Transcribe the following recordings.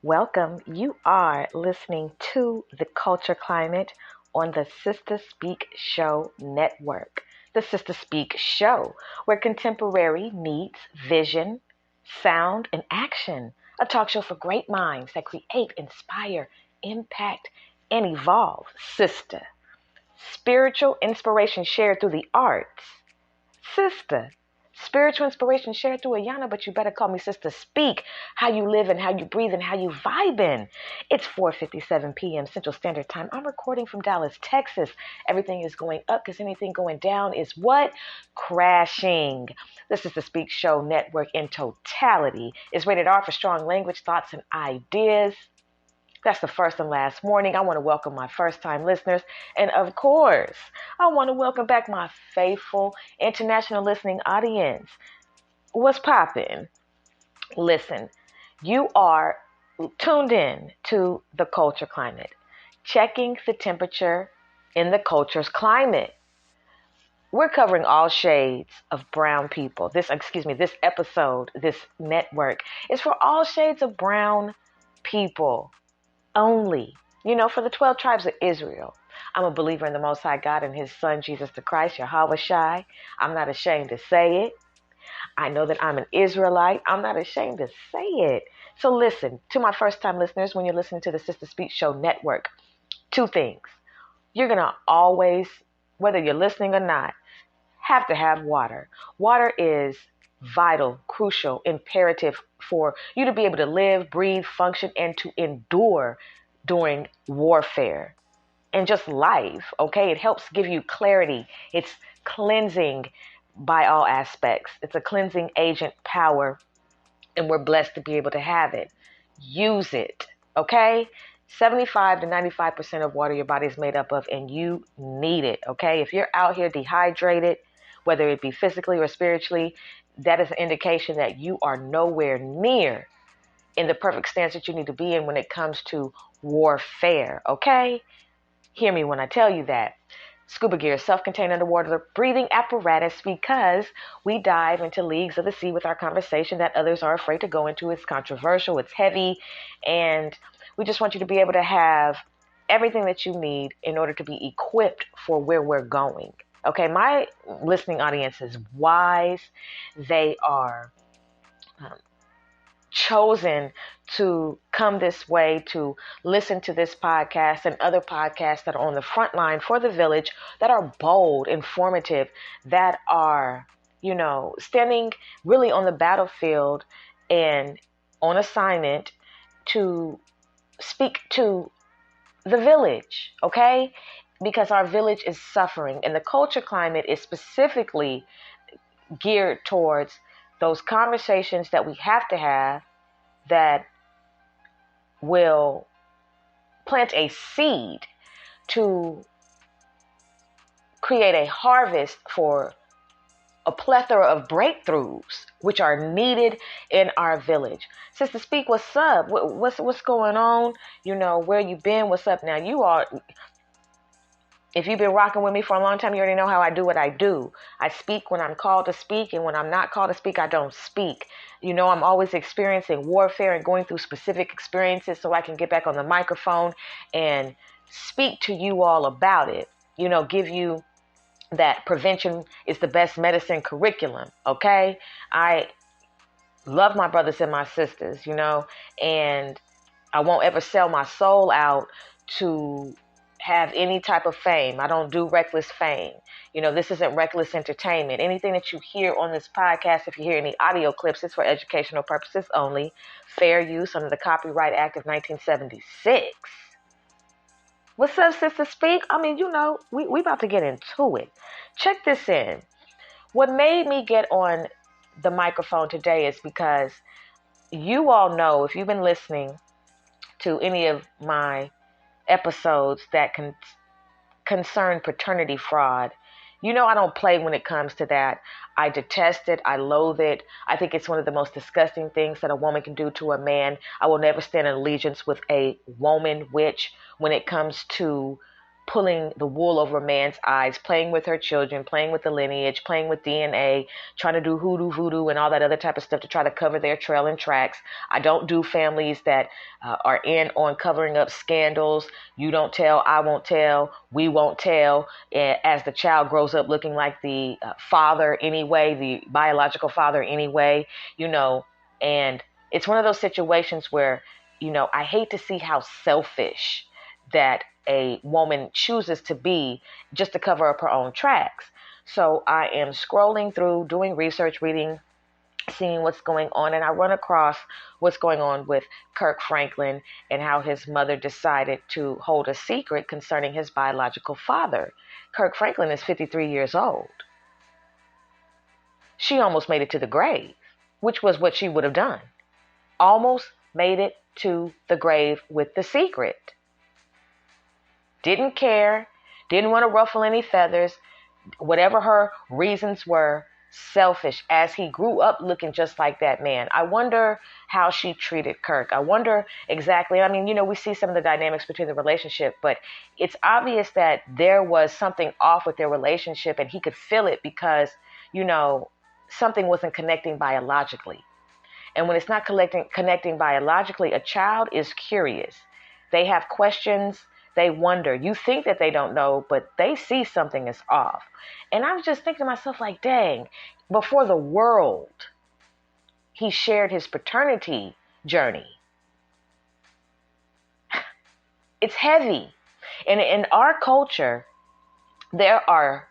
Welcome. You are listening to The Culture Climate on the Sister Speak Show Network. The Sister Speak Show, where contemporary meets vision, sound, and action. A talk show for great minds that create, inspire, impact, and evolve. Sister. Spiritual inspiration shared through the arts. Sister. Spiritual inspiration shared through Ayana, but you better call me Sister Speak. How you live and how you breathe and how you vibing. It's 4:57 p.m. Central Standard Time. I'm recording from Dallas, Texas. Everything is going up because anything going down is what? Crashing. This is the Speak Show Network in totality. It's rated R for strong language, thoughts, and ideas. That's the first and last warning. I want to welcome my first-time listeners. And of course, I want to welcome back my faithful international listening audience. What's poppin'? Listen, you are tuned in to The Culture Climate, checking the temperature in the culture's climate. We're covering all shades of brown people. This episode, this network is for all shades of brown people. Only, for the 12 tribes of Israel. I'm a believer in the Most High God and His Son, Jesus the Christ, Yahweh Shai. I'm not ashamed to say it. I know that I'm an Israelite. I'm not ashamed to say it. So listen, to my first-time listeners, when you're listening to the Sister Speak Show Network, two things. You're going to always, whether you're listening or not, have to have water. Water is vital, crucial, imperative for you to be able to live, breathe, function, and to endure during warfare and just life, okay? It helps give you clarity. It's cleansing by all aspects. It's a cleansing agent power, and we're blessed to be able to have it. Use it, okay? 75 to 95% of water your body is made up of, and you need it, okay? If you're out here dehydrated, whether it be physically or spiritually, that is an indication that you are nowhere near in the perfect stance that you need to be in when it comes to warfare, okay? Hear me when I tell you that. Scuba gear is self-contained underwater breathing apparatus because we dive into leagues of the sea with our conversation that others are afraid to go into. It's controversial, it's heavy, and we just want you to be able to have everything that you need in order to be equipped for where we're going. Okay, my listening audience is wise. They are chosen to come this way, to listen to this podcast and other podcasts that are on the front line for the village, that are bold, informative, that are, standing really on the battlefield and on assignment to speak to the village, okay? Because our village is suffering, and the culture climate is specifically geared towards those conversations that we have to have that will plant a seed to create a harvest for a plethora of breakthroughs which are needed in our village. Sister Speak, what's up? What's going on? Where you been? What's up now? You all, if you've been rocking with me for a long time, you already know how I do what I do. I speak when I'm called to speak, and when I'm not called to speak, I don't speak. I'm always experiencing warfare and going through specific experiences so I can get back on the microphone and speak to you all about it. Give you that prevention is the best medicine curriculum, okay? I love my brothers and my sisters, and I won't ever sell my soul out to have any type of fame. I don't do reckless fame. This isn't reckless entertainment. Anything that you hear on this podcast, if you hear any audio clips, it's for educational purposes only. Fair use under the Copyright Act of 1976. What's up, Sister Speak? We about to get into it. Check this in. What made me get on the microphone today is because you all know, if you've been listening to any of my episodes that concern paternity fraud, I don't play when it comes to that. I detest it. I loathe it. I think it's one of the most disgusting things that a woman can do to a man. I will never stand in allegiance with a woman witch when it comes to pulling the wool over a man's eyes, playing with her children, playing with the lineage, playing with DNA, trying to do hoodoo, voodoo, and all that other type of stuff to try to cover their trail and tracks. I don't do families that are in on covering up scandals. You don't tell, I won't tell, we won't tell, as the child grows up looking like the father anyway, the biological father anyway, and it's one of those situations where, I hate to see how selfish that a woman chooses to be just to cover up her own tracks. So I am scrolling through, doing research, reading, seeing what's going on, and I run across what's going on with Kirk Franklin and how his mother decided to hold a secret concerning his biological father. Kirk Franklin is 53 years old. She almost made it to the grave, which was what she would have done. Almost made it to the grave with the secret. Didn't care, didn't want to ruffle any feathers, whatever her reasons were, selfish, as he grew up looking just like that man. I wonder how she treated Kirk. I wonder exactly, we see some of the dynamics between the relationship, but it's obvious that there was something off with their relationship, and he could feel it because, something wasn't connecting biologically. And when it's not connecting biologically, a child is curious. They have questions. They wonder. You think that they don't know, but they see something is off. And I was just thinking to myself, like, dang, before the world, he shared his paternity journey. It's heavy. And in our culture, there are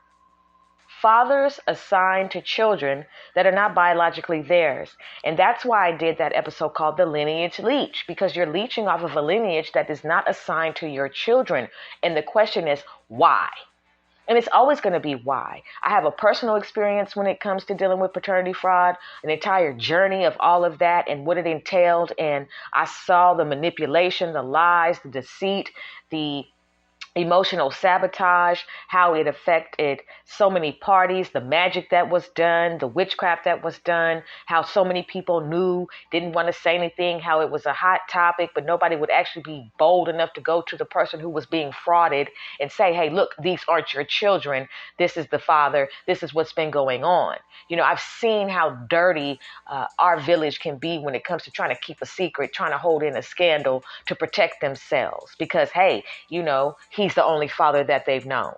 fathers assigned to children that are not biologically theirs. And that's why I did that episode called The Lineage Leech, because you're leeching off of a lineage that is not assigned to your children. And the question is, why? And it's always going to be why. I have a personal experience when it comes to dealing with paternity fraud, an entire journey of all of that and what it entailed. And I saw the manipulation, the lies, the deceit, the emotional sabotage, how it affected so many parties, the magic that was done, the witchcraft that was done, how so many people knew, didn't want to say anything, how it was a hot topic, but nobody would actually be bold enough to go to the person who was being frauded and say, hey, look, these aren't your children. This is the father. This is what's been going on. I've seen how dirty our village can be when it comes to trying to keep a secret, trying to hold in a scandal to protect themselves because, hey, he's the only father that they've known.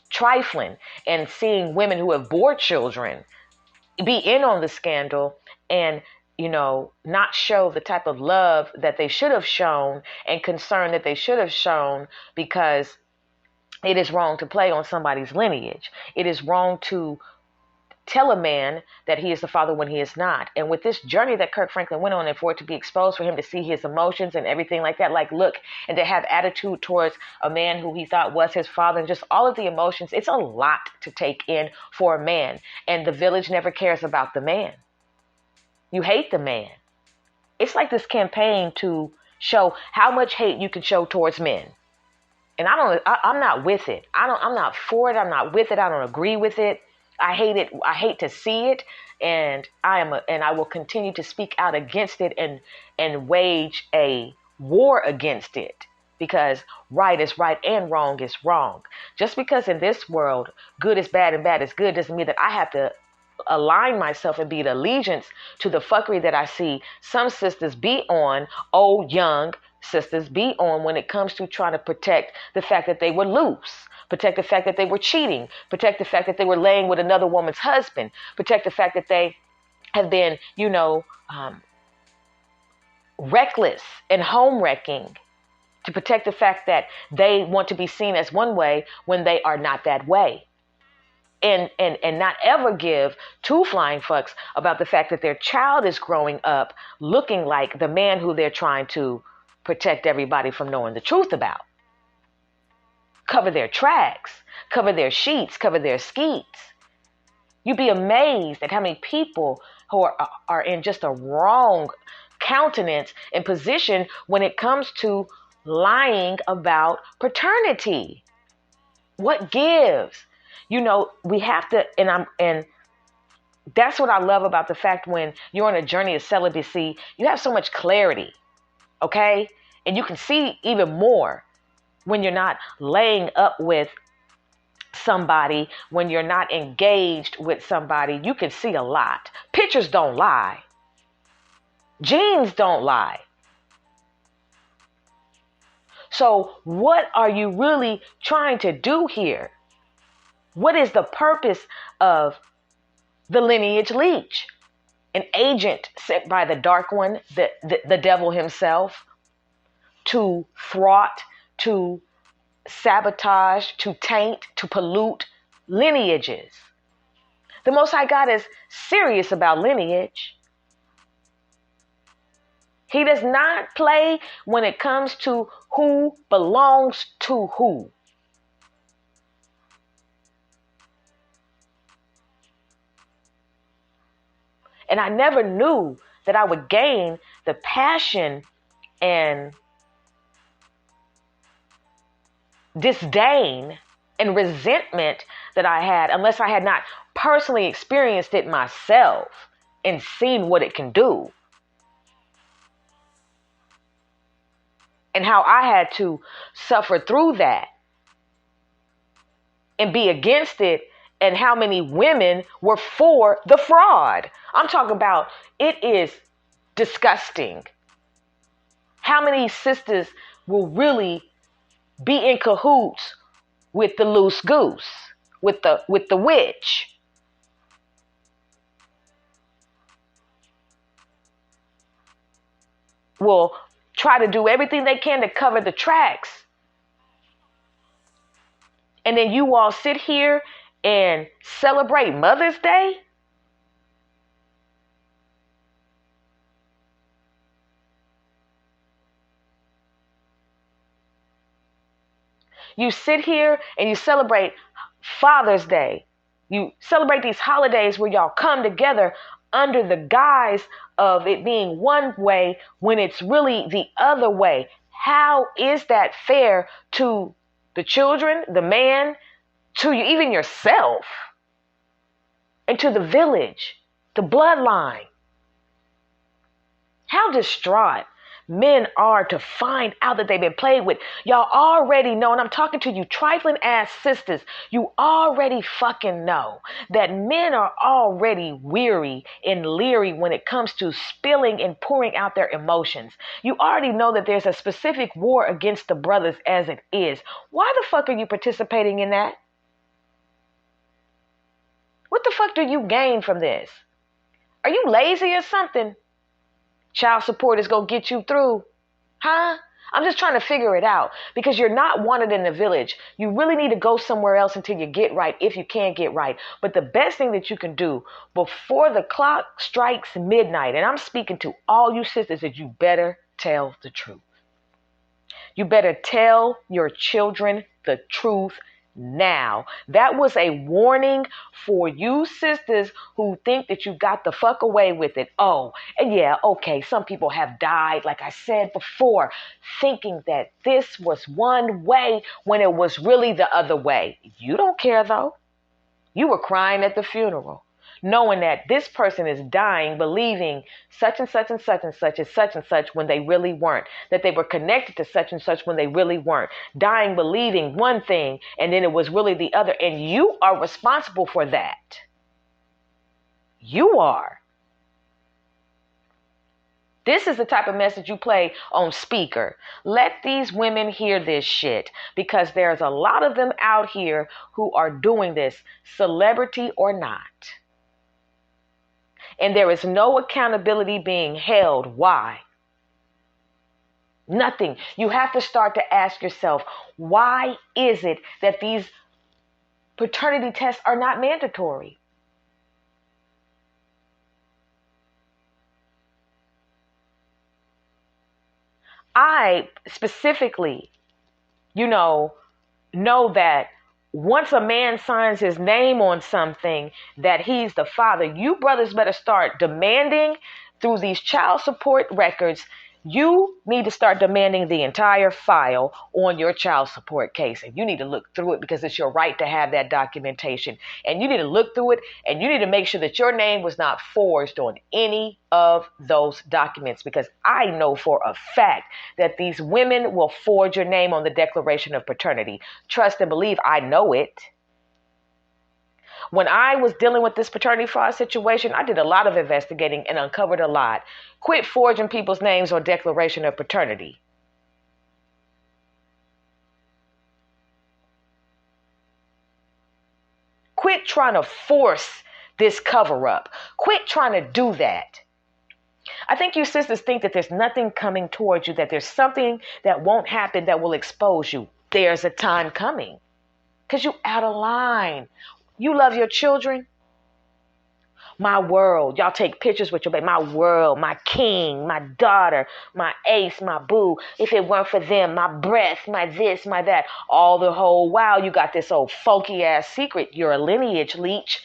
Trifling and seeing women who have bore children be in on the scandal and, not show the type of love that they should have shown and concern that they should have shown, because it is wrong to play on somebody's lineage. It is wrong to tell a man that he is the father when he is not. And with this journey that Kirk Franklin went on, and for it to be exposed, for him to see his emotions and everything like that, like, look, and to have attitude towards a man who he thought was his father, and just all of the emotions, it's a lot to take in for a man. And the village never cares about the man. You hate the man. It's like this campaign to show how much hate you can show towards men. And I'm not with it. I'm not for it. I'm not with it. I don't agree with it. I hate it. I hate to see it, and I will continue to speak out against it and wage a war against it, because right is right and wrong is wrong. Just because in this world good is bad and bad is good doesn't mean that I have to align myself and be the allegiance to the fuckery that I see some sisters be on, old, young sisters be on, when it comes to trying to protect the fact that they were loose, protect the fact that they were cheating, protect the fact that they were laying with another woman's husband, protect the fact that they have been, reckless and home wrecking, to protect the fact that they want to be seen as one way when they are not that way. And not ever give two flying fucks about the fact that their child is growing up looking like the man who they're trying to protect everybody from knowing the truth about. Cover their tracks, cover their sheets, cover their skeets. You'd be amazed at how many people who are in just a wrong countenance and position when it comes to lying about paternity. What gives? We have to, and that's what I love about the fact when you're on a journey of celibacy, you have so much clarity, okay? And you can see even more when you're not laying up with somebody, when you're not engaged with somebody. You can see a lot. Pictures don't lie. Genes don't lie. So what are you really trying to do here? What is the purpose of the lineage leech? An agent sent by the dark one, the devil himself, to thwart, to sabotage, to taint, to pollute lineages. The Most High God is serious about lineage. He does not play when it comes to who belongs to who. And I never knew that I would gain the passion and disdain and resentment that I had unless I had not personally experienced it myself and seen what it can do. And how I had to suffer through that and be against it, and how many women were for the fraud. I'm talking about, it is disgusting. How many sisters will really be in cahoots with the loose goose, with the witch? Will try to do everything they can to cover the tracks. And then you all sit here and celebrate Mother's Day? You sit here and you celebrate Father's Day. You celebrate these holidays where y'all come together under the guise of it being one way when it's really the other way. How is that fair to the children, the man, to you, even yourself, and to the village, the bloodline? How distraught men are to find out that they've been played with. Y'all already know, and I'm talking to you trifling ass sisters, you already fucking know that men are already weary and leery when it comes to spilling and pouring out their emotions. You already know that there's a specific war against the brothers as it is. Why the fuck are you participating in that? What the fuck do you gain from this? Are you lazy or something? Child support is going to get you through. Huh? I'm just trying to figure it out, because you're not wanted in the village. You really need to go somewhere else until you get right, if you can get right. But the best thing that you can do before the clock strikes midnight, and I'm speaking to all you sisters, is you better tell the truth. You better tell your children the truth now. That was a warning for you sisters who think that you got the fuck away with it. Oh, and yeah, okay, some people have died, like I said before, thinking that this was one way when it was really the other way. You don't care though. You were crying at the funeral, knowing that this person is dying, believing such and such and such and such is such and such when they really weren't, that they were connected to such and such when they really weren't, dying, believing one thing, and then it was really the other. And you are responsible for that. You are. This is the type of message you play on speaker. Let these women hear this shit, because there's a lot of them out here who are doing this, celebrity or not. And there is no accountability being held. Why? Nothing. You have to start to ask yourself, why is it that these paternity tests are not mandatory? I specifically, know that once a man signs his name on something, that he's the father. You brothers better start demanding through these child support records. You need to start demanding the entire file on your child support case. And you need to look through it, because it's your right to have that documentation. And you need to look through it, and you need to make sure that your name was not forged on any of those documents. Because I know for a fact that these women will forge your name on the Declaration of Paternity. Trust and believe, I know it. When I was dealing with this paternity fraud situation, I did a lot of investigating and uncovered a lot. Quit forging people's names on Declaration of Paternity. Quit trying to force this cover up. Quit trying to do that. I think you sisters think that there's nothing coming towards you, that there's something that won't happen that will expose you. There's a time coming, because you're out of line. You love your children. My world. Y'all take pictures with your baby. My world, my king, my daughter, my ace, my boo. If it weren't for them, my breath, my this, my that. All the whole while you got this old funky ass secret. You're a lineage leech.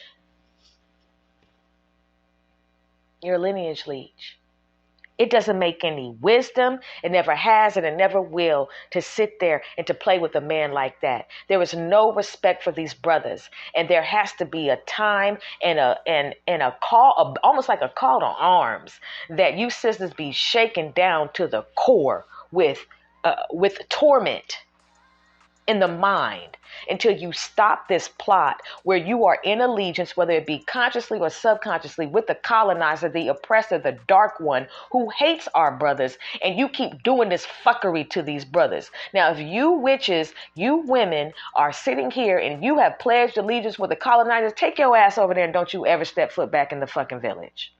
You're a lineage leech. It doesn't make any wisdom. It never has, and it never will, to sit there and to play with a man like that. There is no respect for these brothers, and there has to be a time and a call, almost like a call to arms, that you sisters be shaken down to the core with torment in the mind, until you stop this plot where you are in allegiance, whether it be consciously or subconsciously, with the colonizer, the oppressor, the dark one who hates our brothers, and you keep doing this fuckery to these brothers. Now, if you witches, you women are sitting here and you have pledged allegiance with the colonizers, take your ass over there and don't you ever step foot back in the fucking village.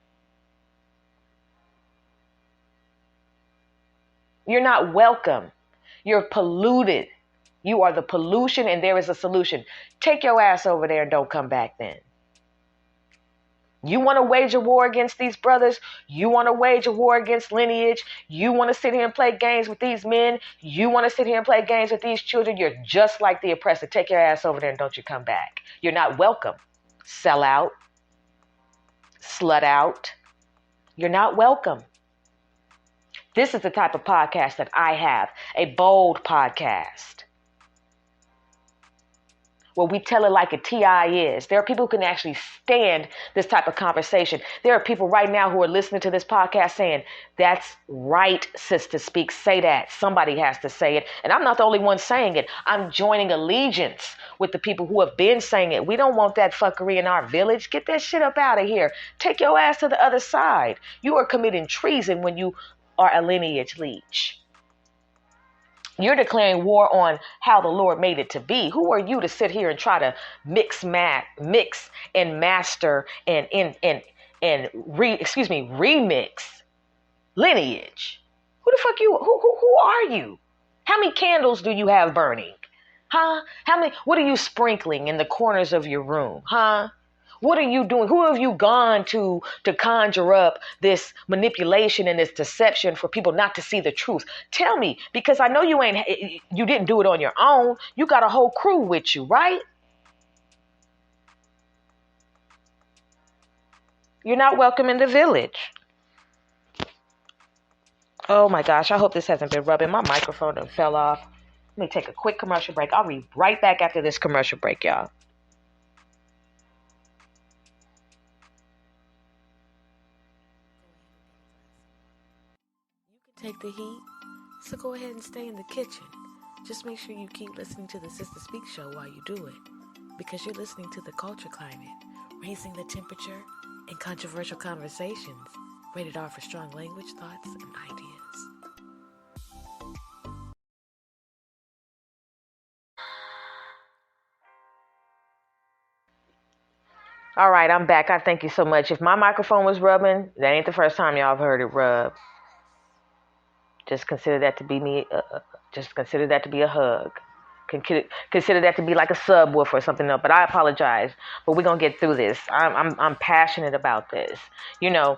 You're not welcome. You're polluted. You are the pollution, and there is a solution. Take your ass over there and don't come back then. You want to wage a war against these brothers? You want to wage a war against lineage? You want to sit here and play games with these men? You want to sit here and play games with these children? You're just like the oppressor. Take your ass over there and don't you come back. You're not welcome. Sell out. Slut out. You're not welcome. This is the type of podcast that I have, a bold podcast, where we tell it like a TI is. There are people who can actually stand this type of conversation. There are people right now who are listening to this podcast saying, that's right, Sister Speak, say that. Somebody has to say it. And I'm not the only one saying it. I'm joining allegiance with the people who have been saying it. We don't want that fuckery in our village. Get that shit up out of here. Take your ass to the other side. You are committing treason when you are a lineage leech. You're declaring war on how the Lord made it to be. Who are you to sit here and try to mix and master and remix lineage? Who the fuck you? Who are you? How many candles do you have burning? Huh? What are you sprinkling in the corners of your room? Huh? What are you doing? Who have you gone to conjure up this manipulation and this deception for people not to see the truth? Tell me, because I know you didn't do it on your own. You got a whole crew with you, right? You're not welcome in the village. Oh my gosh, I hope this hasn't been rubbing. My microphone done fell off. Let me take a quick commercial break. I'll be right back after this commercial break, y'all. take the heat. So go ahead and stay in the kitchen. Just make sure you keep listening to the Sister Speak show while you do it, because you're listening to The Culture Climate, raising the temperature in controversial conversations. Rated R for strong language, thoughts, and ideas. All right, I'm back. I thank you so much. If my microphone was rubbing, that ain't the first time y'all have heard it rub. Just consider that to be me. Just consider that to be a hug. Consider that to be like a subwoofer or something else. But I apologize. But we're gonna get through this. I'm passionate about this. You know,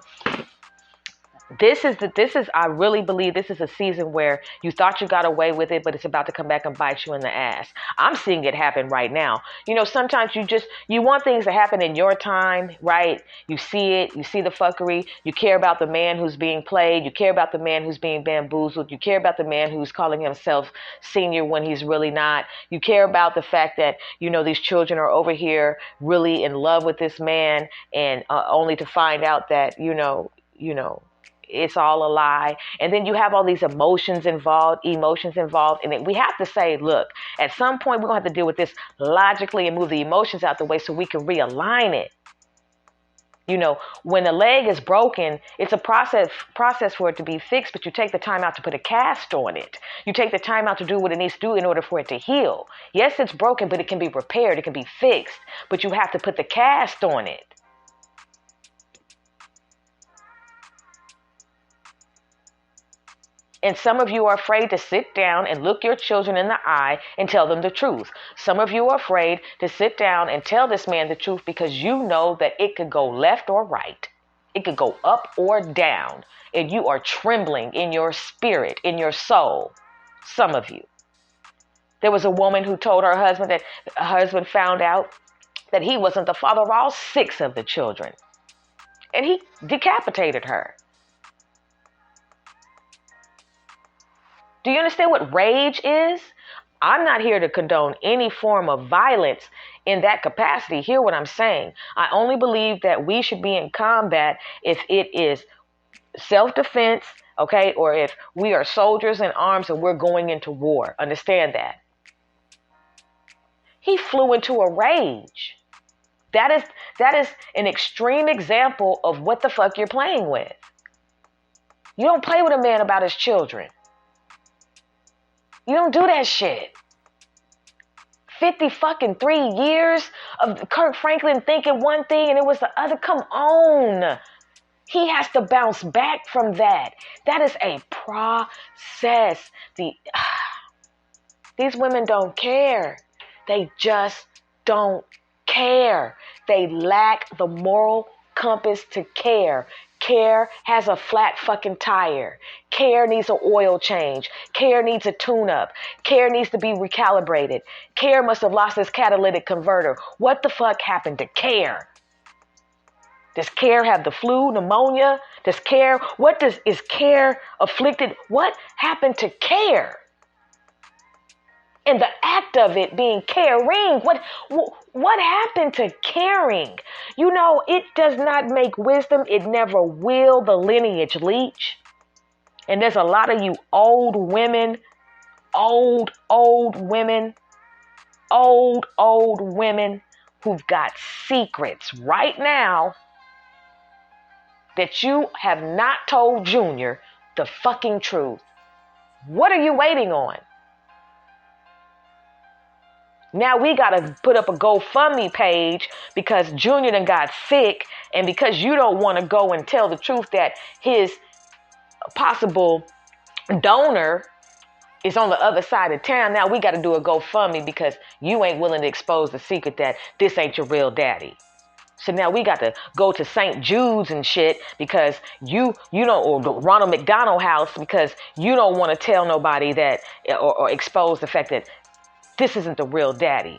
I really believe this is a season where you thought you got away with it, but it's about to come back and bite you in the ass. I'm seeing it happen right now. You know, sometimes you want things to happen in your time, right? You see it, you see the fuckery, you care about the man who's being played, you care about the man who's being bamboozled, you care about the man who's calling himself senior when he's really not. You care about the fact that, you know, these children are over here really in love with this man, and only to find out that, you know, it's all a lie. And then you have all these emotions involved. And we have to say, look, at some point we're going to have to deal with this logically and move the emotions out the way so we can realign it. You know, when a leg is broken, it's a process for it to be fixed, but you take the time out to put a cast on it. You take the time out to do what it needs to do in order for it to heal. Yes, it's broken, but it can be repaired. It can be fixed, but you have to put the cast on it. And some of you are afraid to sit down and look your children in the eye and tell them the truth. Some of you are afraid to sit down and tell this man the truth because you know that it could go left or right. It could go up or down. And you are trembling in your spirit, in your soul. Some of you. There was a woman who told her husband that her husband found out that he wasn't the father of all 6 of the children. And he decapitated her. Do you understand what rage is? I'm not here to condone any form of violence in that capacity. Hear what I'm saying. I only believe that we should be in combat if it is self-defense, okay, or if we are soldiers in arms and we're going into war. Understand that. He flew into a rage. That is an extreme example of what the fuck you're playing with. You don't play with a man about his children. You don't do that shit. 50 fucking 3 years of Kirk Franklin thinking one thing and it was the other. Come on. He has to bounce back from that. That is a process. These women don't care. They just don't care. They lack the moral compass to care. Care has a flat fucking tire. Care needs an oil change. Care needs a tune-up. Care needs to be recalibrated. Care must have lost its catalytic converter. What the fuck happened to Care? Does Care have the flu, pneumonia? Is Care afflicted? What happened to Care? And the act of it being caring, what happened to caring? You know, it does not make wisdom. It never will the lineage leech. And there's a lot of you old women who've got secrets right now that you have not told Junior the fucking truth. What are you waiting on? Now we got to put up a GoFundMe page because Junior done got sick, and because you don't want to go and tell the truth that his possible donor is on the other side of town. Now we got to do a GoFundMe because you ain't willing to expose the secret that this ain't your real daddy. So now we got to go to St. Jude's and shit because you don't, or the Ronald McDonald House, because you don't want to tell nobody that or expose the fact that this isn't the real daddy.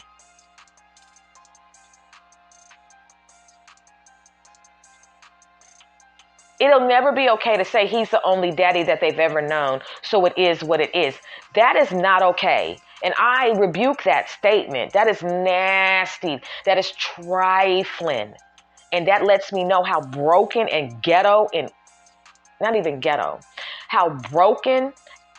It'll never be okay to say he's the only daddy that they've ever known, so it is what it is. That is not okay. And I rebuke that statement. That is nasty. That is trifling. And that lets me know how broken and ghetto, and not even ghetto, how broken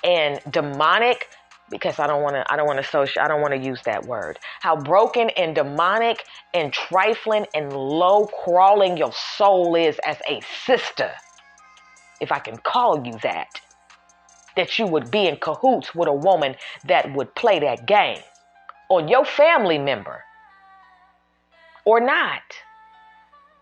and demonic, because I don't want to use that word. How broken and demonic and trifling and low crawling your soul is as a sister, if I can call you that you would be in cahoots with a woman that would play that game on your family member or not.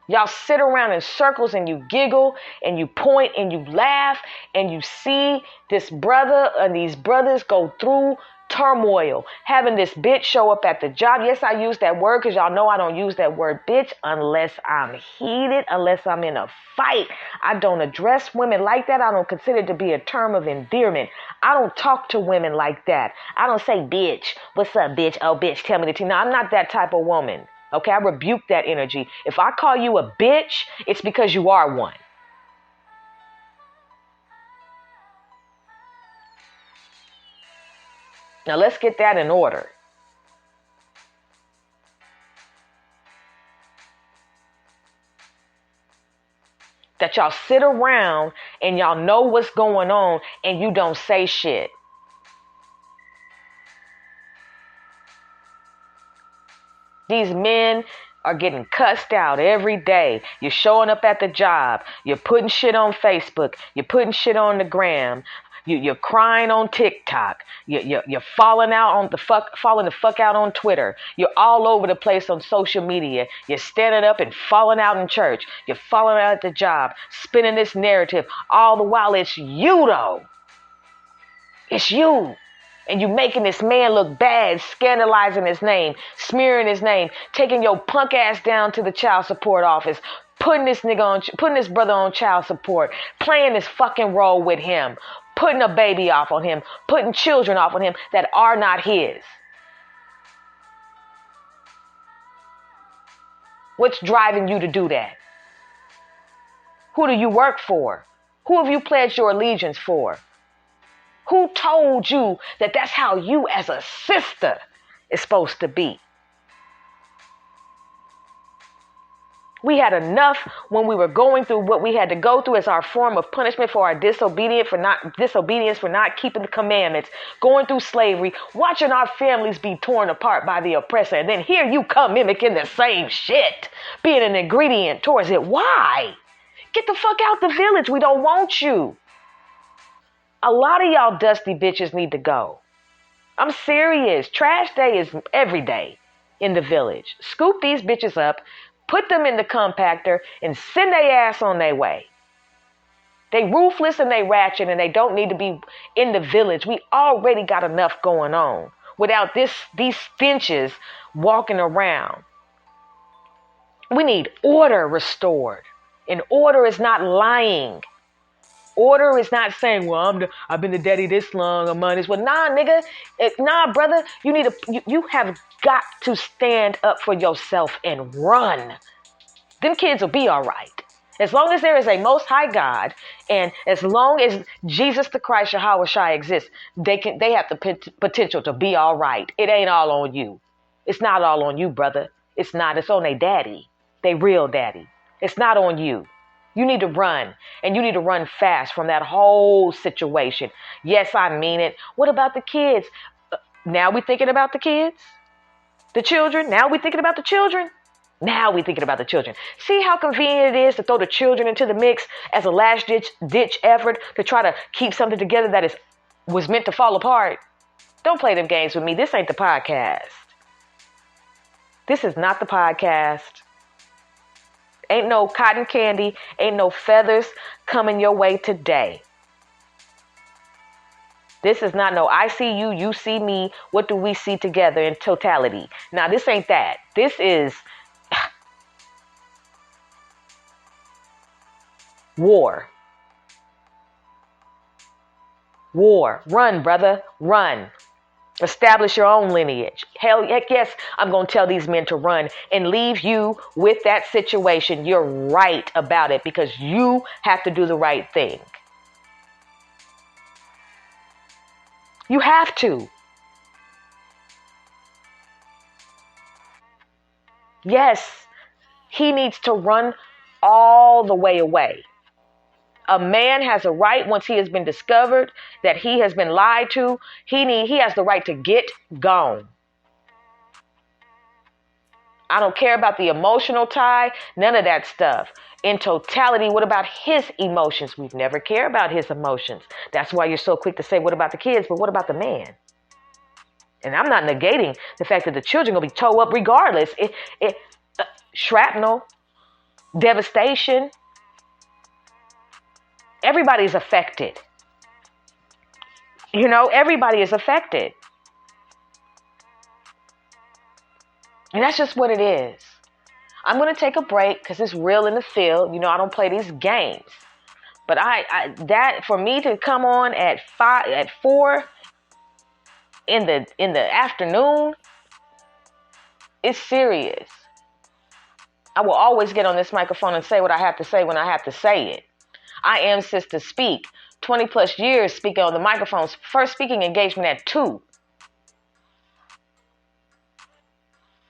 Y'all sit around in circles and you giggle and you point and you laugh and you see this brother and these brothers go through turmoil, having this bitch show up at the job. Yes, I use that word because y'all know I don't use that word bitch unless I'm heated, unless I'm in a fight. I don't address women like that. I don't consider it to be a term of endearment. I don't talk to women like that. I don't say bitch. What's up, bitch? Oh, bitch, tell me the tea. No, I'm not that type of woman. Okay, I rebuke that energy. If I call you a bitch, it's because you are one. Now let's get that in order. That y'all sit around and y'all know what's going on and you don't say shit. These men are getting cussed out every day. You're showing up at the job. You're putting shit on Facebook. You're putting shit on the gram. You're crying on TikTok. You're falling the fuck out on Twitter. You're all over the place on social media. You're standing up and falling out in church. You're falling out at the job, spinning this narrative. All the while it's you though. It's you. And you making this man look bad, scandalizing his name, smearing his name, taking your punk ass down to the child support office, putting this brother on child support, playing this fucking role with him, putting a baby off on him, putting children off on him that are not his. What's driving you to do that? Who do you work for? Who have you pledged your allegiance for? Who told you that that's how you as a sister is supposed to be? We had enough when we were going through what we had to go through as our form of punishment for our disobedience for not keeping the commandments, going through slavery, watching our families be torn apart by the oppressor. And then here you come mimicking the same shit, being an ingredient towards it. Why? Get the fuck out the village. We don't want you. A lot of y'all dusty bitches need to go. I'm serious. Trash day is every day in the village. Scoop these bitches up, put them in the compactor, and send their ass on their way. They ruthless and they ratchet and they don't need to be in the village. We already got enough going on without these stenches walking around. We need order restored. And order is not lying. Order is not saying, well, I've been the daddy this long, I'm on this. Well, nah, nigga. Nah, brother. You have got to stand up for yourself and run. Them kids will be all right. As long as there is a most high God and as long as Jesus the Christ, Yahweh Shai exists, they have the potential to be all right. It ain't all on you. It's not all on you, brother. It's not. It's on their daddy. They real daddy. It's not on you. You need to run, and you need to run fast from that whole situation. Yes, I mean it. What about the kids? Now we thinking about the kids? The children? Now we thinking about the children? Now we thinking about the children. See how convenient it is to throw the children into the mix as a last ditch effort to try to keep something together that was meant to fall apart? Don't play them games with me. This ain't the podcast. This is not the podcast. Ain't no cotton candy, ain't no feathers coming your way today. This is not no I see you, you see me, what do we see together in totality? Now, this ain't that. This is war. War. Run, brother. Run. Establish your own lineage. Heck yes, I'm going to tell these men to run and leave you with that situation. You're right about it because you have to do the right thing. You have to. Yes, he needs to run all the way away. A man has a right, once he has been discovered that he has been lied to, he has the right to get gone. I don't care about the emotional tie, none of that stuff. In totality, what about his emotions? We've never cared about his emotions. That's why you're so quick to say, what about the kids? But what about the man? And I'm not negating the fact that the children will be towed up regardless. Shrapnel, devastation, everybody's affected. Everybody is affected. And that's just what it is. I'm going to take a break because it's real in the field. I don't play these games. But that for me to come on at 4 in the afternoon, it's serious. I will always get on this microphone and say what I have to say when I have to say it. I am Sister Speak. 20 plus years speaking on the microphones. First speaking engagement at 2.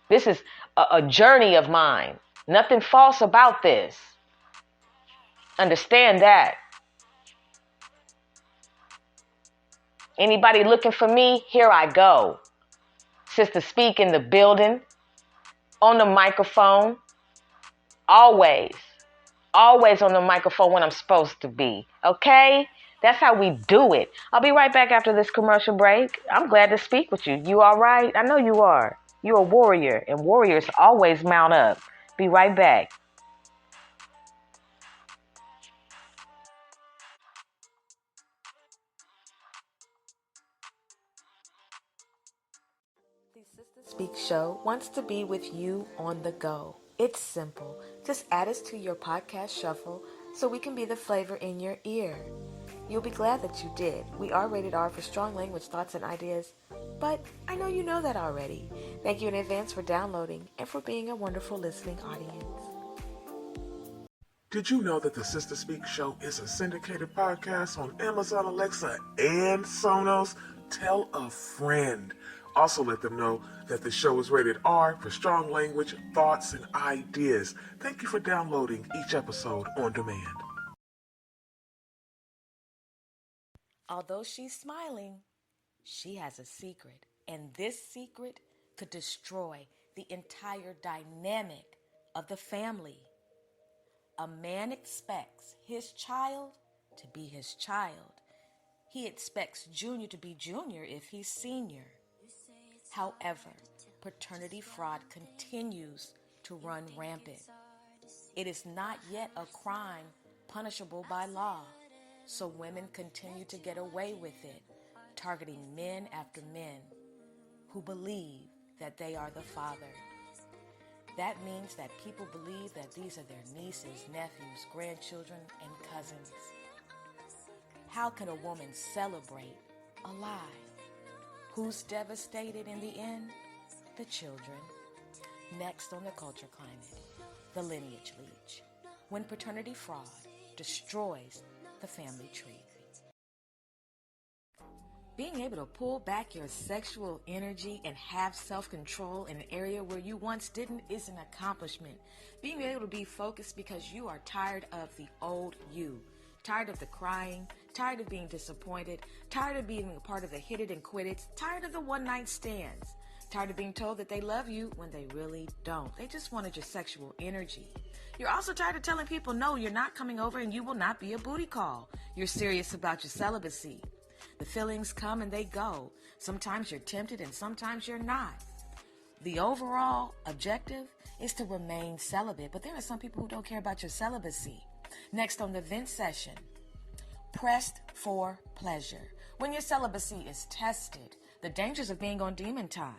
This is a journey of mine. Nothing false about this. Understand that. Anybody looking for me? Here I go. Sister Speak in the building. On the microphone. Always on the microphone when I'm supposed to be. Okay? That's how we do it. I'll be right back after this commercial break. I'm glad to speak with you. You all right? I know you are. You're a warrior, and warriors always mount up. Be right back. The Sister Speak Show wants to be with you on the go. It's simple. Just add us to your podcast shuffle so we can be the flavor in your ear. You'll be glad that you did. We are rated R for strong language, thoughts, and ideas, but I know you know that already. Thank you in advance for downloading and for being a wonderful listening audience. Did you know that the Sister Speak Show is a syndicated podcast on Amazon Alexa and Sonos? Tell a friend. Also let them know that the show is rated R for strong language, thoughts, and ideas. Thank you for downloading each episode on demand. Although she's smiling, she has a secret, and this secret could destroy the entire dynamic of the family. A man expects his child to be his child. He expects Junior to be Junior if he's senior. However, paternity fraud continues to run rampant. It is not yet a crime punishable by law, so women continue to get away with it, targeting men after men who believe that they are the father. That means that people believe that these are their nieces, nephews, grandchildren, and cousins. How can a woman celebrate a lie? Who's devastated in the end? The children. Next on the culture climate, the lineage leech. When paternity fraud destroys the family tree. Being able to pull back your sexual energy and have self-control in an area where you once didn't is an accomplishment. Being able to be focused because you are tired of the old you. Tired of the crying, tired of being disappointed, tired of being a part of the hit it and quit it, tired of the one-night stands, tired of being told that they love you when they really don't. They just wanted your sexual energy. You're also tired of telling people, no, you're not coming over and you will not be a booty call. You're serious about your celibacy. The feelings come and they go. Sometimes you're tempted and sometimes you're not. The overall objective is to remain celibate, but there are some people who don't care about your celibacy. Next on the vent session, pressed for pleasure. When your celibacy is tested, the dangers of being on demon time.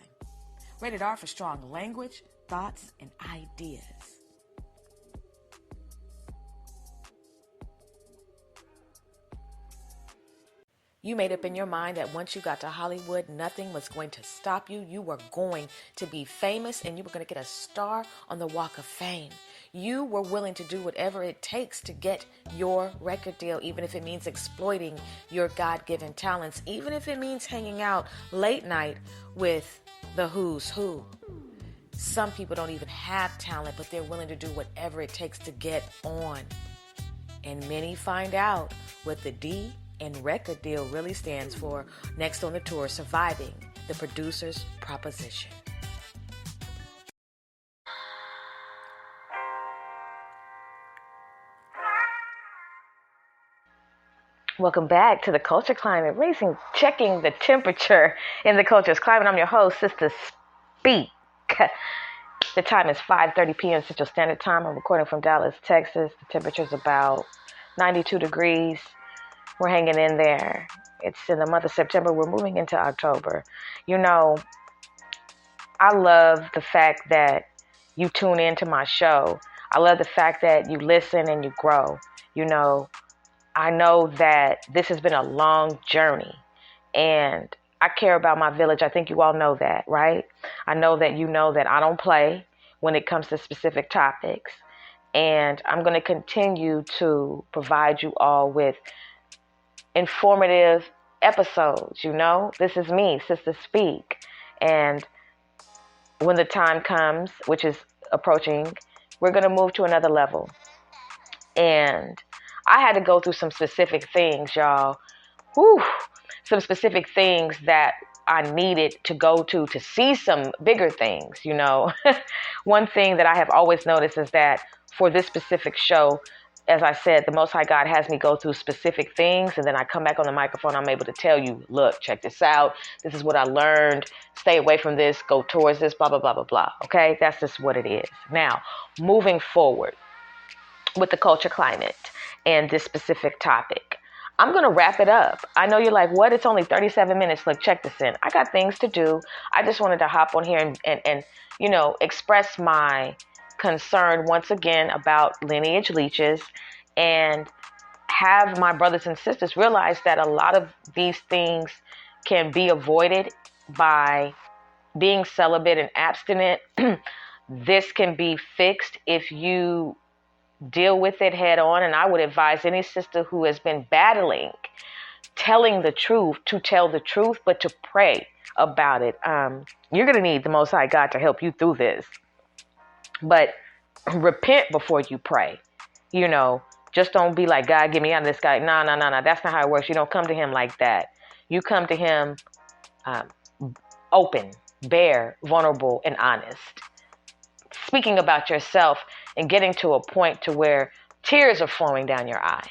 Rated R for strong language, thoughts, and ideas. You made up in your mind that once you got to Hollywood, nothing was going to stop you. You were going to be famous and you were going to get a star on the Walk of Fame. You were willing to do whatever it takes to get your record deal, even if it means exploiting your God-given talents, even if it means hanging out late night with the who's who. Some people don't even have talent, but they're willing to do whatever it takes to get on. and many find out what the D in record deal really stands for next on the tour, Surviving the Producer's Proposition. Welcome back to the Culture Climate, checking the temperature in the culture's climate. I'm your host, Sister Speak. The time is 5:30 p.m. Central Standard Time. I'm recording from Dallas, Texas. The temperature is about 92 degrees. We're hanging in there. It's in the month of September. We're moving into October. You know, I love the fact that you tune into my show. I love the fact that you listen and you grow. You know, I know that this has been a long journey, and I care about my village. I think you all know that, right? I know that you know that I don't play when it comes to specific topics, and I'm going to continue to provide you all with informative episodes. You know, this is me, Sister Speak, and when the time comes, which is approaching, we're going to move to another level. And I had to go through some specific things, y'all. Some specific things that I needed to go to see some bigger things, you know. One thing that I have always noticed is that for this specific show, as I said, the Most High God has me go through specific things, and then I come back on the microphone, I'm able to tell you, look, check this out. This is what I learned. Stay away from this. Go towards this, blah, blah, blah, blah, blah. Okay? That's just what it is. Now, moving forward with the culture climate and this specific topic, I'm going to wrap it up. I know you're like, what? It's only 37 minutes. Look, check this in. I got things to do. I just wanted to hop on here and you know, express my concern once again about lineage leeches and have my brothers and sisters realize that a lot of these things can be avoided by being celibate and abstinent. This can be fixed if you deal with it head on. And I would advise any sister who has been battling, telling the truth, to tell the truth, but to pray about it. You're going to need the Most High God to help you through this. But repent before you pray. You know, just don't be like, God, get me out of this guy. No. That's not how it works. You don't come to him like that. You come to him open, bare, vulnerable, and honest. Speaking about yourself and getting to a point to where tears are flowing down your eyes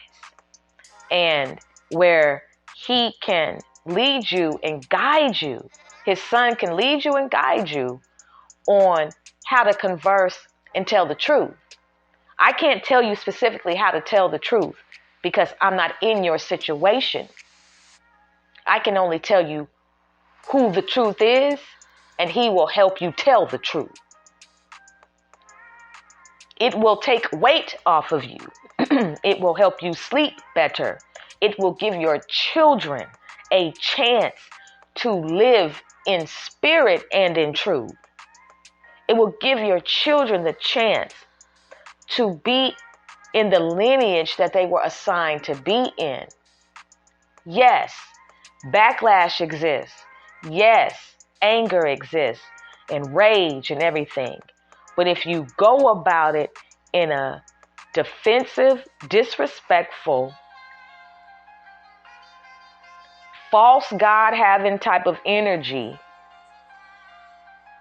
and where he can lead you and guide you. His son can lead you and guide you on how to converse and tell the truth. I can't tell you specifically how to tell the truth because I'm not in your situation. I can only tell you who the truth is, and he will help you tell the truth. It will take weight off of you. It will help you sleep better. It will give your children a chance to live in spirit and in truth. It will give your children the chance to be in the lineage that they were assigned to be in. Yes, backlash exists. Yes, anger exists and rage and everything. But if you go about it in a defensive, disrespectful, false God-having type of energy,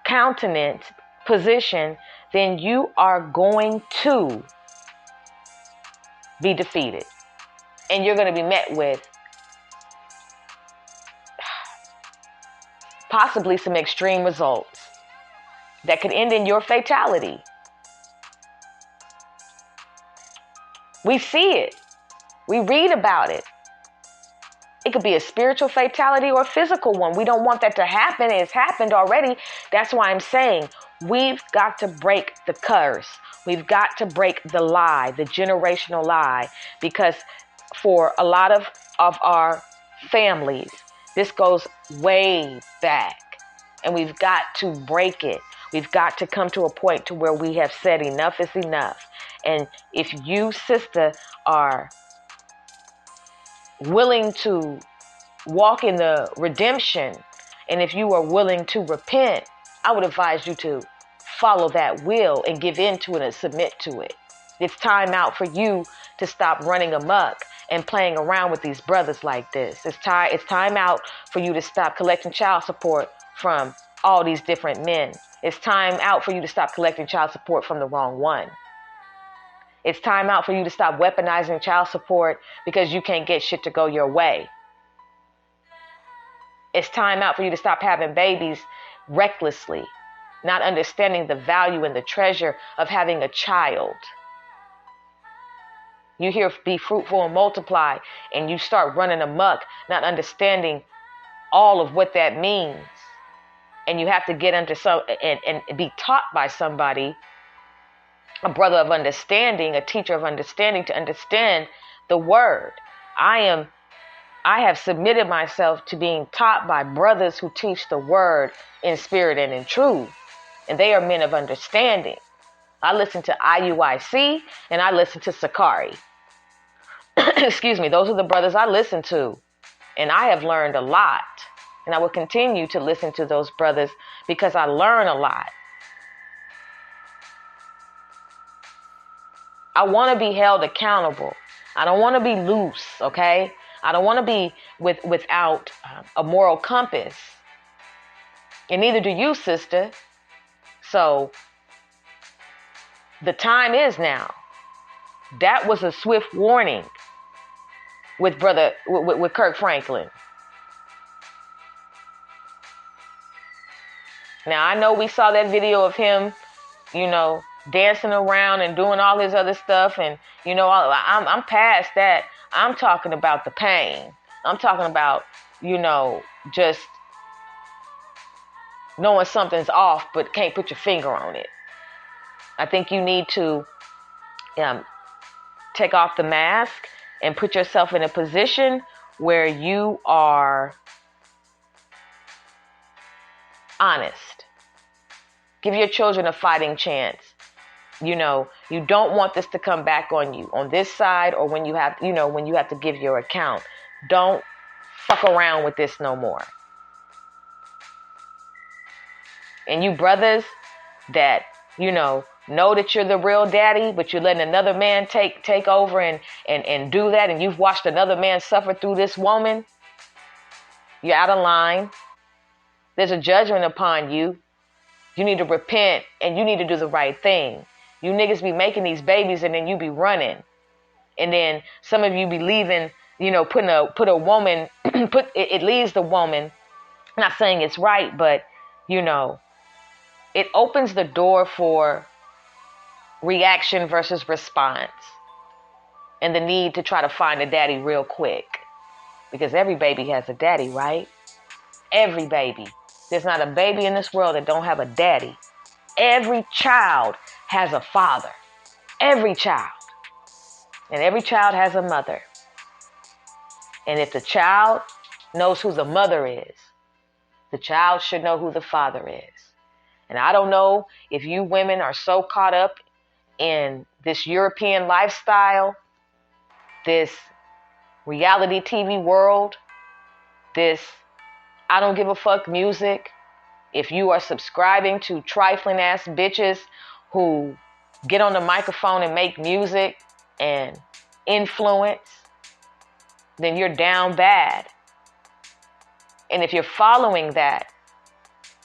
countenance, position, then you are going to be defeated. And you're going to be met with possibly some extreme results that could end in your fatality. We see it. We read about it. It could be a spiritual fatality or a physical one. We don't want that to happen. It's happened already. That's why I'm saying we've got to break the curse. We've got to break the lie, the generational lie, because for a lot of our families, this goes way back, and we've got to break it. We've got to come to a point to where we have said enough is enough. And if you, sister, are willing to walk in the redemption, and if you are willing to repent, I would advise you to follow that will and give in to it and submit to it. It's time out for you to stop running amok and playing around with these brothers like this. It's time out for you to stop collecting child support from all these different men. It's time out for you to stop collecting child support from the wrong one. It's time out for you to stop weaponizing child support because you can't get shit to go your way. It's time out for you to stop having babies recklessly, not understanding the value and the treasure of having a child. You hear be fruitful and multiply, and you start running amok, not understanding all of what that means. And you have to get under some and be taught by somebody, a brother of understanding, a teacher of understanding, to understand the word. I have submitted myself to being taught by brothers who teach the word in spirit and in truth. And they are men of understanding. I listen to IUIC and I listen to Sakari. Excuse me, those are the brothers I listen to. And I have learned a lot. And I will continue to listen to those brothers because I learn a lot. I want to be held accountable. I don't want to be loose, okay? I don't want to be without a moral compass. And neither do you, sister. So the time is now. That was a swift warning with Kirk Franklin. Now, I know we saw that video of him, dancing around and doing all his other stuff. And, I'm past that. I'm talking about the pain. I'm talking about, just knowing something's off but can't put your finger on it. I think you need to take off the mask and put yourself in a position where you are honest. Give your children a fighting chance. You don't want this to come back on you on this side, or when you have to give your account. Don't fuck around with this no more. And you brothers that, know that you're the real daddy, but you're letting another man take over and do that, and you've watched another man suffer through this woman, you're out of line. There's a judgment upon you. You need to repent, and you need to do the right thing. You niggas be making these babies, and then you be running. And then some of you be leaving, put a woman, it leaves the woman. I'm not saying it's right, but, it opens the door for reaction versus response, and the need to try to find a daddy real quick. Because every baby has a daddy, right? Every baby. There's not a baby in this world that don't have a daddy. Every child has a father. Every child. And every child has a mother. And if the child knows who the mother is, the child should know who the father is. And I don't know if you women are so caught up in this European lifestyle, this reality TV world, this I don't give a fuck music. If you are subscribing to trifling ass bitches who get on the microphone and make music and influence, then you're down bad. And if you're following that,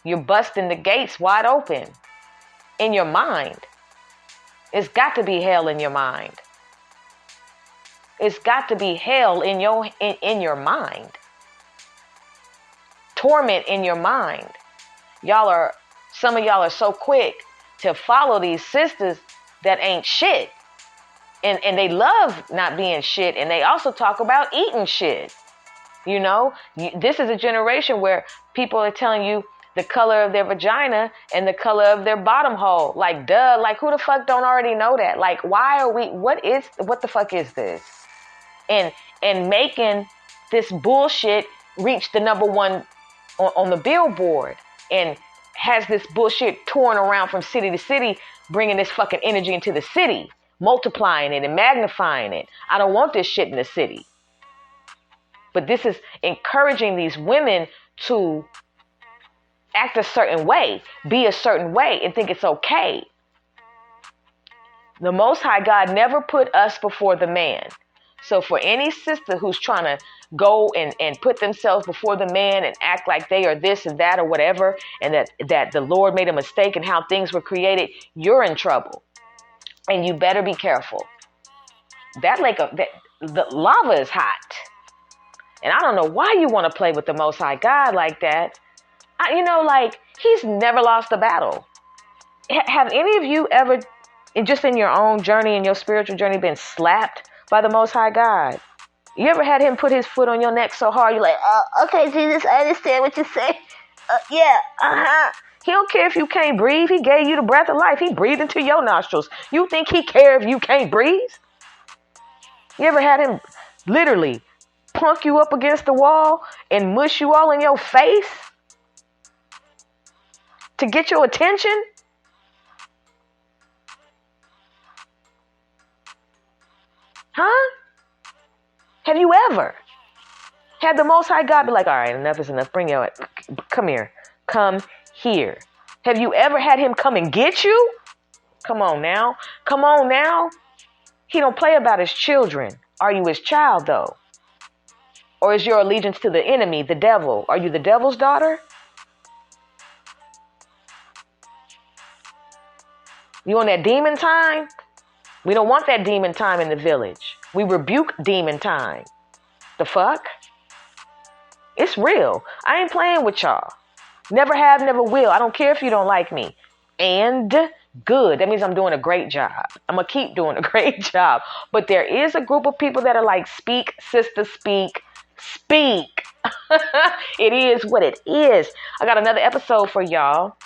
you're busting the gates wide open in your mind. It's got to be hell in your mind. It's got to be hell in your mind. Torment in your mind. Some of y'all are so quick to follow these sisters that ain't shit. And they love not being shit. And they also talk about eating shit. This is a generation where people are telling you the color of their vagina and the color of their bottom hole. Like, duh, like who the fuck don't already know that? Like, what the fuck is this? And making this bullshit reach the number one on the Billboard, and has this bullshit touring around from city to city, bringing this fucking energy into the city, multiplying it and magnifying it. I don't want this shit in the city. But this is encouraging these women to act a certain way, be a certain way, and think it's okay. The Most High God never put us before the man. So for any sister who's trying to go and put themselves before the man and act like they are this and that or whatever, and that the Lord made a mistake in how things were created, you're in trouble. And you better be careful. The lava is hot. And I don't know why you want to play with the Most High God like that. He's never lost a battle. Have any of you ever, just in your own journey, in your spiritual journey, been slapped by the Most High God? You ever had him put his foot on your neck so hard, you're like, okay, Jesus, I understand what you say. Yeah, He don't care if you can't breathe. He gave you the breath of life. He breathed into your nostrils. You think he cares if you can't breathe? You ever had him literally punk you up against the wall and mush you all in your face to get your attention? Huh? Have you ever had the Most High God be like, all right, enough is enough. Come here. Come here. Have you ever had him come and get you? Come on now. Come on now. He don't play about his children. Are you his child, though? Or is your allegiance to the enemy, the devil? Are you the devil's daughter? You on that demon time? We don't want that demon time in the village. We rebuke demon time. The fuck? It's real. I ain't playing with y'all. Never have, never will. I don't care if you don't like me. And good. That means I'm doing a great job. I'm going to keep doing a great job. But there is a group of people that are like, speak, sister, speak. Speak. It is what it is. I got another episode for y'all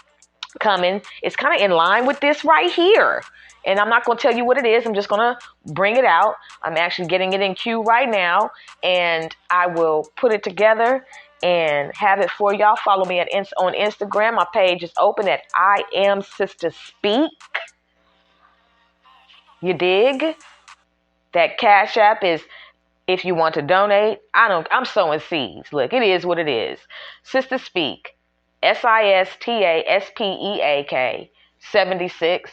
coming. It's kind of in line with this right here. And I'm not going to tell you what it is. I'm just going to bring it out. I'm actually getting it in queue right now. And I will put it together and have it for y'all. Follow me on Instagram. My page is open at I Am Sister Speak. You dig? That Cash App is, if you want to donate. I'm sowing seeds. Look, it is what it is. Sister Speak. SISTASPEAK 76.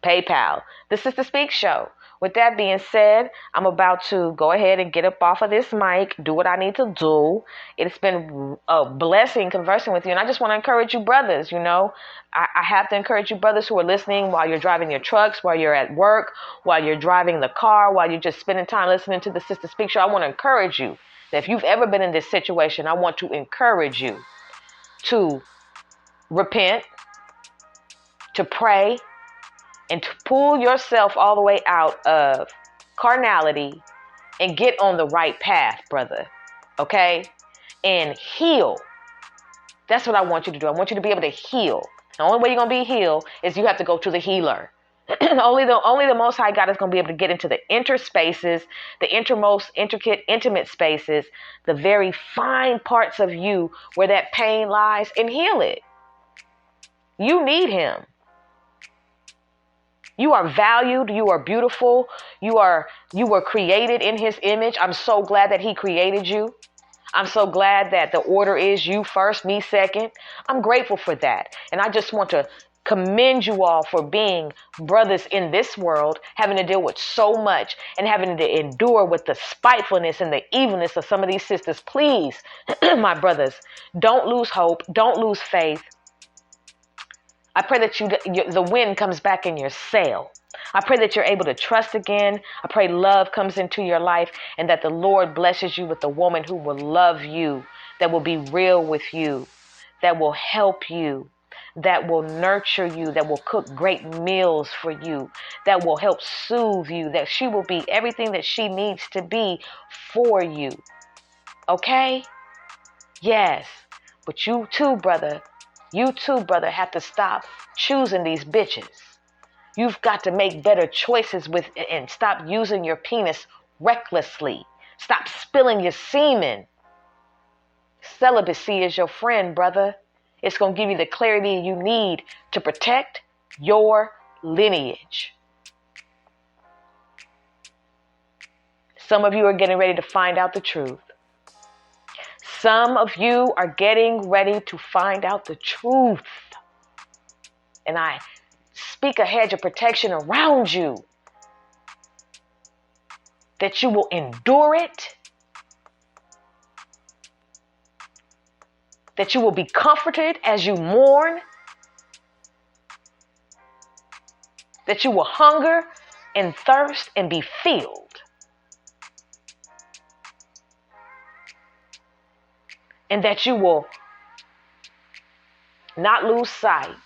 PayPal. The Sister Speak Show. With that being said, I'm about to go ahead and get up off of this mic, do what I need to do. It's been a blessing conversing with you. And I just want to encourage you brothers, I have to encourage you brothers who are listening while you're driving your trucks, while you're at work, while you're driving the car, while you're just spending time listening to the Sister Speak Show. I want to encourage you that if you've ever been in this situation, I want to encourage you to repent, to pray, and to pull yourself all the way out of carnality and get on the right path, brother. Okay? And heal. That's what I want you to do. I want you to be able to heal. The only way you're going to be healed is you have to go to the healer. Only the Most High God is going to be able to get into the inner spaces, the innermost, intricate, intimate spaces, the very fine parts of you where that pain lies, and heal it. You need him. You are valued. You are beautiful. You were created in his image. I'm so glad that he created you. I'm so glad that the order is you first, me second. I'm grateful for that. And I just want to commend you all for being brothers in this world, having to deal with so much and having to endure with the spitefulness and the evilness of some of these sisters. Please, my brothers, don't lose hope. Don't lose faith. I pray that the wind comes back in your sail. I pray that you're able to trust again. I pray love comes into your life and that the Lord blesses you with a woman who will love you, that will be real with you, that will help you, that will nurture you, that will cook great meals for you, that will help soothe you, that she will be everything that she needs to be for you. Okay? Yes. But you too, brother, have to stop choosing these bitches. You've got to make better choices and stop using your penis recklessly. Stop spilling your semen. Celibacy is your friend, brother. It's going to give you the clarity you need to protect your lineage. Some of you are getting ready to find out the truth. Some of you are getting ready to find out the truth. And I speak a hedge of protection around you, that you will endure it, that you will be comforted as you mourn, that you will hunger and thirst and be filled, and that you will not lose sight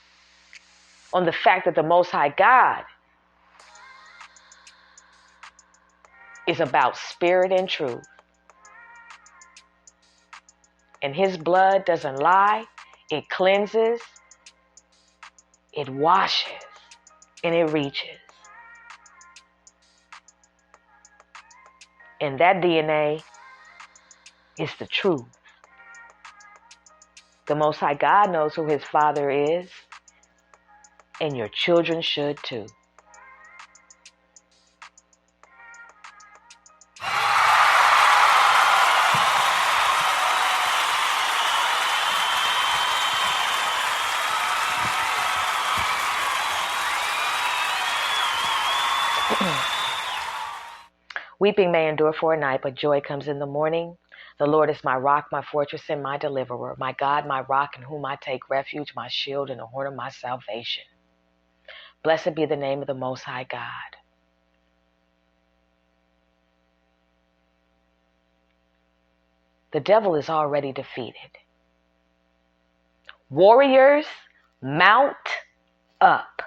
on the fact that the Most High God is about spirit and truth. And his blood doesn't lie. It cleanses, it washes, and it reaches. And that DNA is the truth. The Most High God knows who his Father is, and your children should too. Weeping may endure for a night, but joy comes in the morning. The Lord is my rock, my fortress, and my deliverer, my God, my rock, in whom I take refuge, my shield and the horn of my salvation. Blessed be the name of the Most High God. The devil is already defeated. Warriors, mount up.